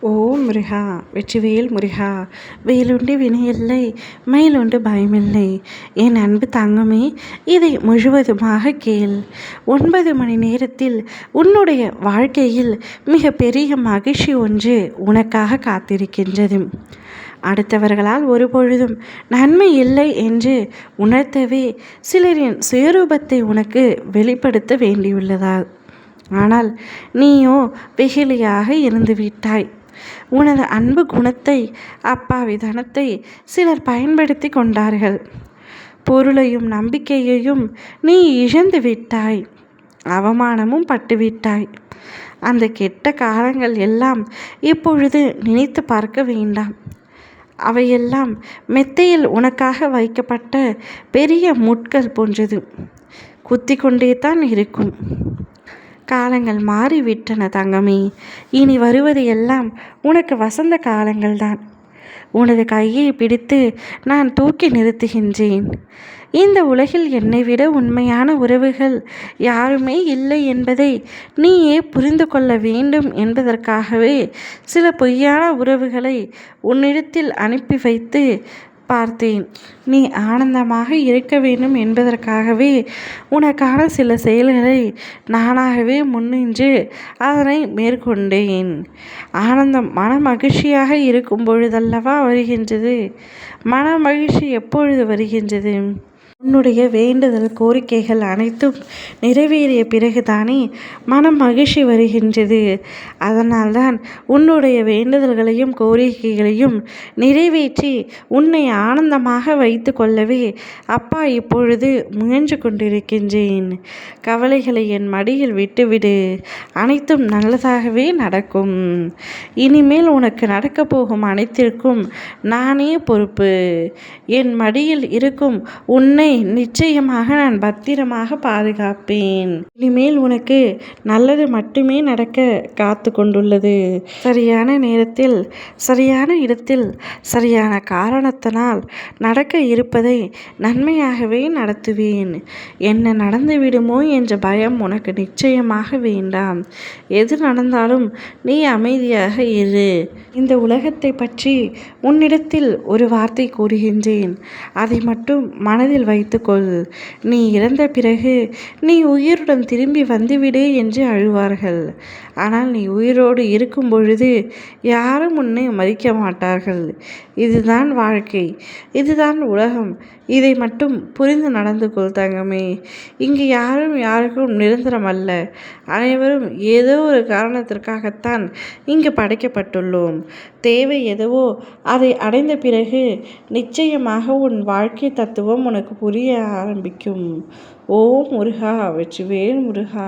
ஓம் முருகா! வெற்றிவேல் முருகா! வேலுண்டு வினையில்லை, மயிலுண்டு பயமில்லை. என் அன்பு தங்கமே, இதை முழுவதுமாக கேள். 9 மணி நேரத்தில் உன்னுடைய வாழ்க்கையில் மிக பெரிய மகிழ்ச்சி ஒன்று உனக்காக காத்திருக்கின்றது. அடுத்தவர்களால் ஒருபொழுதும் நன்மை இல்லை என்று உணர்த்தவே சிலரின் சுயரூபத்தை உனக்கு வெளிப்படுத்த வேண்டியுள்ளதா? ஆனால் நீயோ வெகுளியாக இருந்து விட்டாய். உனது அன்பு குணத்தை, அப்பாவி தனத்தை சிலர் பயன்படுத்தி கொண்டார்கள். பொருளையும் நம்பிக்கையையும் நீ இழந்து விட்டாய். அவமானமும் பட்டுவிட்டாய். அந்த கெட்ட காலங்கள் எல்லாம் இப்பொழுது நினைத்து பார்க்க வேண்டாம். அவையெல்லாம் மெத்தையில் உனக்காக வைக்கப்பட்ட பெரிய முட்கள் போன்றது. குத்தி கொண்டே தான் இருக்கும். காலங்கள் மாறிவிட்டன தங்கமே. இனி வருவது எல்லாம் உனக்கு வசந்த காலங்கள்தான். உனது கையை பிடித்து நான் தூக்கி நிறுத்துகின்றேன். இந்த உலகில் என்னை விட உண்மையான உறவுகள் யாருமே இல்லை என்பதை நீயே புரிந்து கொள்ள வேண்டும் என்பதற்காகவே சில பொய்யான உறவுகளை உன்னிடத்தில் அனுப்பி வைத்து பார்த்தேன். நீ ஆனந்தமாக இருக்க வேண்டும் என்பதற்காகவே உனக்கான சில செயல்களை நானாகவே முன்னின்று அதனை மேற்கொண்டேன். ஆனந்தம் மன மகிழ்ச்சியாக இருக்கும் பொழுதல்லவா வருகின்றது. மன மகிழ்ச்சி எப்பொழுது வருகின்றது? உன்னுடைய வேண்டுதல் கோரிக்கைகள் அனைத்தும் நிறைவேறிய பிறகுதானே மனம் மகிழ்ச்சி வருகின்றது. அதனால்தான் உன்னுடைய வேண்டுதல்களையும் கோரிக்கைகளையும் நிறைவேற்றி உன்னை ஆனந்தமாக வைத்து கொள்ளவே அப்பா இப்பொழுது முயன்று கொண்டிருக்கின்றேன். கவலைகளை என் மடியில் விட்டுவிடு. அனைத்தும் நல்லதாகவே நடக்கும். இனிமேல் உனக்கு நடக்கப் போகும் அனைத்திற்கும் நானே பொறுப்பு. என் மடியில் இருக்கும் உன்னை நிச்சயமாக நான் பத்திரமாக பாதுகாப்பேன். இனிமேல் உனக்கு நல்லது மட்டுமே நடக்க காத்து கொண்டுள்ளது. சரியான நேரத்தில், சரியான இடத்தில், சரியான காரணத்தினால் நடக்க இருப்பதை நன்மையாகவே நடத்துவேன். என்ன நடந்து விடுமோ என்ற பயம் உனக்கு நிச்சயமாக வேண்டாம். எது நடந்தாலும் நீ அமைதியாக இரு. இந்த உலகத்தை பற்றி உன்னிடத்தில் ஒரு வார்த்தை கூறுகின்றேன். அதை மட்டும் மனதில் வைத்துக்கொள். நீ இறந்த பிறகு நீ உயிருடன் திரும்பி வந்துவிடு என்று அழுவார்கள். ஆனால் நீ உயிரோடு இருக்கும் பொழுது யாரும் உன்னை மதிக்க மாட்டார்கள். இதுதான் வாழ்க்கை, இதுதான் உலகம். இதை மட்டும் புரிந்து நடந்து கொள் தங்கமே. இங்கு யாரும் யாருக்கும் நிரந்தரம் அல்ல. அனைவரும் ஏதோ ஒரு காரணத்திற்காகத்தான் இங்கு படைக்கப்பட்டுள்ளோம். தேவை எதுவோ அதை அடைந்த பிறகு நிச்சயமாக உன் வாழ்க்கை தத்துவம் உனக்கு புரிய ஆரம்பிக்கும். ஓம் முருகா! வெற்றிவேல் முருகா!